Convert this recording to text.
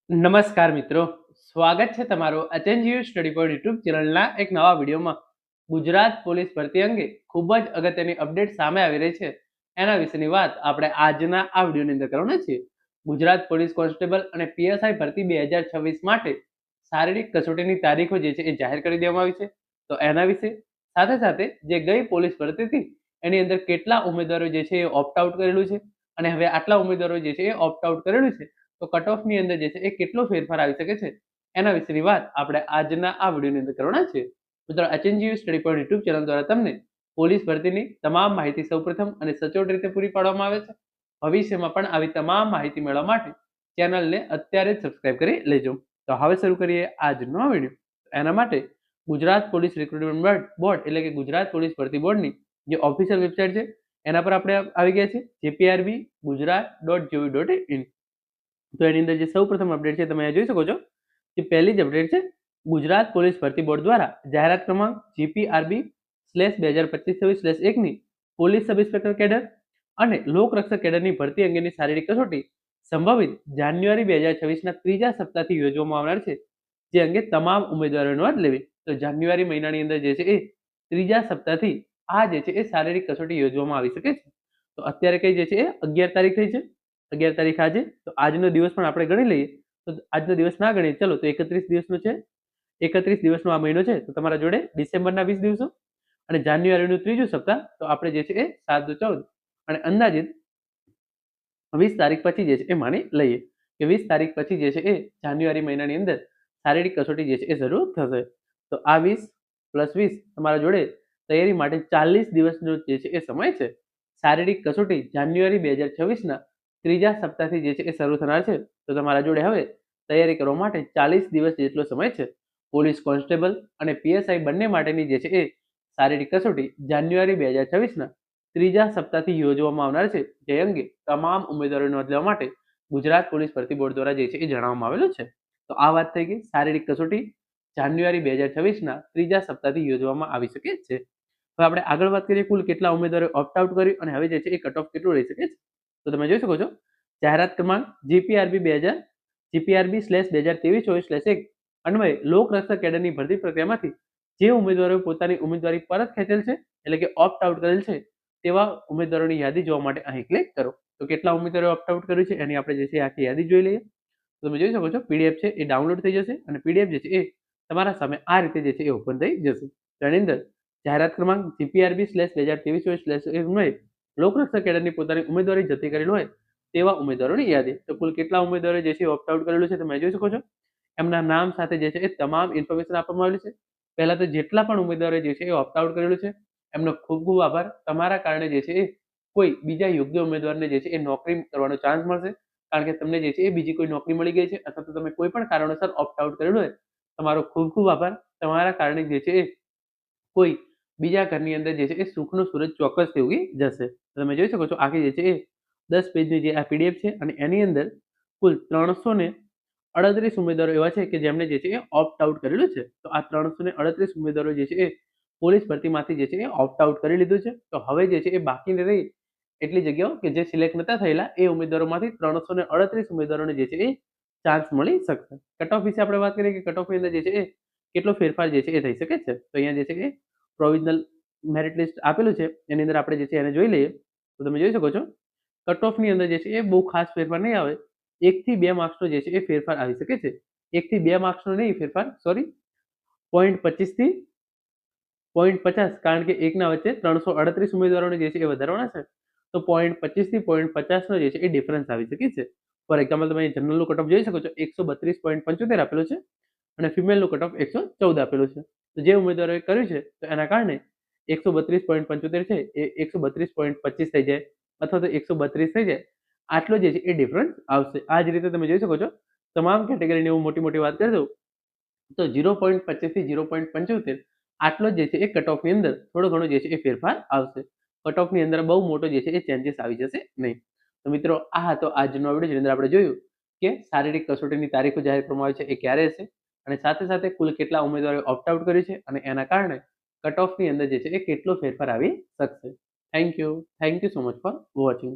નમસ્કાર મિત્રો, સ્વાગત છે તમારું અચેન્જીયુ સ્ટડી પોઈન્ટ યુટ્યુબ ચેનલના એક નવા વિડીયોમાં. ગુજરાત પોલીસ ભરતી અંગે ખૂબ જ અગત્યની અપડેટ સામે આવી રહી છે. એના વિશેની વાત આપણે આજના આ વિડીયોની અંદર કરવાના છીએ. ગુજરાત પોલીસ કોન્સ્ટેબલ અને પીએસઆઈ ભરતી 2026 માટે શારીરિક કસોટીની તારીખો જે છે એ જાહેર કરી દેવામાં આવી છે. તો એના વિશે સાથે સાથે જે ગઈ પોલીસ ભરતી હતી એની અંદર કેટલા ઉમેદવારો જે છે એ ઓપ્ટ આઉટ કરેલું છે અને હવે આટલા ઉમેદવારો જે છે એ ઓપ્ટ આઉટ કરેલું છે, તો કટ ઓફની અંદર જે છે એ કેટલો ફેરફાર આવી શકે છે એના વિશેની વાત આપણે આજના આ વિડીયોની અંદર કરવાના છે. મિત્રો, HNGU study point YouTube channel દ્વારા તમને પોલીસ ભરતીની તમામ માહિતી સૌપ્રથમ અને સચોટ રીતે પૂરી પાડવામાં આવે છે. ભવિષ્યમાં પણ આવી તમામ માહિતી મેળવવા માટે ચેનલને અત્યારે જ સબસ્ક્રાઇબ કરી લેજો. તો હવે શરૂ કરીએ આજનો વિડીયો. એના માટે ગુજરાત પોલીસ રિક્રુટમેન્ટ બોર્ડ એટલે કે ગુજરાત પોલીસ ભરતી બોર્ડની જે ઓફિશિયલ વેબસાઇટ છે એના પર આપણે આવી ગયા છે, JPRB gujarat.gov.in. તો એની અંદર જે સૌપ્રથમ અપડેટ છે તમે જોઈ શકો છો કે પહેલી જ અપડેટ છે ગુજરાત પોલીસ ભરતી બોર્ડ દ્વારા જાહેરાત ક્રમાંક GPRB/2025/1 ની પોલીસ સબ ઇન્સ્પેક્ટર કેડર અને લોકરક્ષક કેડરની ભરતી અંગેની શારીરિક કસોટી સંભવિત જાન્યુઆરી 2026 ના ત્રીજા સપ્તાહથી યોજવામાં આવનાર છે, જે અંગે તમામ ઉમેદવારોએ નોંધ લેવી. તો જાન્યુઆરી મહિનાની અંદર જે છે એ ત્રીજા સપ્તાહથી આ જે છે એ શારીરિક કસોટી યોજવામાં આવી શકે છે. તો અત્યારે કઈ જે છે એ 11 તારીખ થઈ છે, 11 તારીખ આજે. તો આજનો દિવસ પણ આપણે ગણી લઈએ. તો આજનો દિવસ ના ગણીએ ચલો તો 31 દિવસનો છે, 31 દિવસનો આ મહિનો છે. તો તમારા જોડે ડિસેમ્બરના 20 દિવસો અને જાન્યુઆરીનું ત્રીજું સપ્તાહ, તો આપણે જે છે એ 7 × 14 અને અંદાજિત 20 તારીખ પછી જે છે એ માની લઈએ કે 20 તારીખ પછી જે છે એ જાન્યુઆરી મહિનાની અંદર શારીરિક કસોટી જે છે એ શરૂ થશે. તો આ 20 + 20 તમારા જોડે તૈયારી માટે 40 દિવસનો જે છે એ સમય છે. શારીરિક કસોટી જાન્યુઆરી 2026 ના ત્રીજા સપ્તાહથી જે છે એ શરૂ થનાર છે. તો તમારા જોડે હવે તૈયારી કરવા માટે 40 દિવસ જેટલો સમય છે. પોલીસ કોન્સ્ટેબલ અને પીએસઆઈ બંને માટેની જે છે એ શારીરિક કસોટી જાન્યુઆરી 2026 ના ત્રીજા સપ્તાહથી યોજવામાં આવનાર છે, જે અંગે તમામ ઉમેદવારોએ નોંધ લેવા માટે ગુજરાત પોલીસ ભરતી બોર્ડ દ્વારા જે છે એ જણાવવામાં આવેલું છે. તો આ વાત થઈ ગઈ શારીરિક કસોટી જાન્યુઆરી 2026 ના ત્રીજા સપ્તાહથી યોજવામાં આવી શકે છે. હવે આપણે આગળ વાત કરીએ કુલ કેટલા ઉમેદવારોએ ઓપ્ટ આઉટ કર્યું અને હવે જે છે એ કટ ઓફ કેટલું રહી શકે છે. તો તમે જોઈ શકો છો જાહેરાત ક્રમાંક GPRB/2023/1 અન્વયે લોકરક્ષક કેડરની ભરતી પ્રક્રિયામાંથી જે ઉમેદવારોએ પોતાની ઉમેદવારી પરત ખેંચેલ છે એટલે કે ઓપ્ટ આઉટ કરેલ છે તેવા ઉમેદવારોની યાદી જોવા માટે અહીં ક્લિક કરો. તો કેટલા ઉમેદવારોએ ઓપ્ટ આઉટ કર્યું છે એની આપણે જે છે આખી યાદી જોઈ લઈએ. તો તમે જોઈ શકો છો પીડીએફ છે એ ડાઉનલોડ થઈ જશે અને પીડીએફ જે છે એ તમારા સામે આ રીતે જે છે એ ઓપન થઈ જશે. તો એની અંદર જાહેરાત ક્રમાંક GPRB/2023/1 લોકરક્ષક કેડરની પોતાની ઉમેદવારી જતી કરેલ હોય તેવા ઉમેદવારોની યાદી. તો કુલ કેટલા ઉમેદવારો જે છે ઓપ્ટ આઉટ કરેલું છે તમે જોઈ શકો છો. એમના નામ સાથે જે છે એ તમામ ઇન્ફોર્મેશન આપવામાં આવેલી છે. પહેલા તો જેટલા પણ ઉમેદવારો જે છે એ ઓપ્ટ આઉટ કરેલું છે એમનો ખૂબ ખૂબ આભાર. તમારા કારણે જે છે એ કોઈ બીજા યોગ્ય ઉમેદવારને જે છે એ નોકરી કરવાનો ચાન્સ મળશે, કારણ કે તમને જે છે એ બીજી કોઈ નોકરી મળી ગઈ છે અથવા તો તમે કોઈ પણ કારણોસર ઓપ્ટ આઉટ કરેલું હોય. તમારો ખૂબ ખૂબ આભાર. તમારા કારણે જે છે એ કોઈ બીજા ઘરની અંદર જે છે એ સુખનો સૂરજ ચોક્કસથી ઉગી જશે. તમે જોઈ શકો છો આખી જે છે એ 10 પેજની જે આ પીડીએફ છે અને એની અંદર કુલ 338 ઉમેદવારો એવા છે કે જેમણે જે છે એ ઓપ્ટ આઉટ કરેલું છે. તો આ 338 ઉમેદવારો જે છે એ પોલીસ ભરતીમાંથી જે છે એ ઓપ્ટ આઉટ કરી લીધું છે. તો હવે જે છે એ બાકી રહી એટલી જગ્યાઓ કે જે સિલેક્ટ નતા થયેલા એ ઉમેદવારોમાંથી 338 ઉમેદવારોને જે છે એ ચાન્સ મળી શકશે. કટ ઓફ વિશે આપણે વાત કરીએ કે કટ ઓફની અંદર જે છે એ કેટલો ફેરફાર જે છે એ થઈ શકે છે. તો અહીંયા જે છે એ પ્રોવિઝનલ મેરિટ લિસ્ટ આપેલું છે એની અંદર આપણે જે છે એને જોઈ લઈએ. તો તમે જોઈ શકો છો કટ ઓફની અંદર જે છે એ બહુ ખાસ ફેરફાર નહીં આવે. 1 થી 2 માર્ક્સનો જે છે એ ફેરફાર આવી શકે છે. 1 થી 2 માર્ક્સનો નહીં ફેરફાર, સોરી, 0.25 થી 0.50, કારણ કે એકના વચ્ચે 338 ઉમેદવારોને જે છે એ વધારવાના છે. તો 0.25 થી 0.50 નો જે છે એ ડિફરન્સ આવી શકે છે. ફોર એક્ઝામ્પલ તમે જનરલનું કટ ઓફ જોઈ શકો છો 132.75 આપેલું છે અને ફિમેલનું કટ ઓફ 114 આપેલું છે. તો જે ઉમેદવારોએ કર્યું છે તો એના કારણે 132.75 છે એ 132.25 થઈ જાય અથવા તો 132 થઈ જાય. આટલો જે છે એ ડિફરન્સ આવશે. આ જ રીતે તમે જોઈ શકો છો તમામ કેટેગરીની હું મોટી વાત કરી દઉં તો 0.25 થી 0.75 આટલો જે છે એ કટ ઓફની અંદર થોડો ઘણો જે છે એ ફેરફાર આવશે. કટ ઓફની અંદર બહુ મોટો જે છે એ ચેન્જીસ આવી જશે નહીં. તો મિત્રો, આ હતો આજનો વિડીયો જેની અંદર આપણે જોયું કે શારીરિક કસોટીની તારીખો જાહેર કરવામાં આવી છે એ ક્યારે હશે અને સાથે સાથે કુલ કેટલા ઉમેદવારોએ ઓપ્ટ આઉટ કર્યું છે અને એના કારણે કટ ઓફની અંદર જે છે એ કેટલો ફેરફાર આવી શકશે. Thank you so much for watching.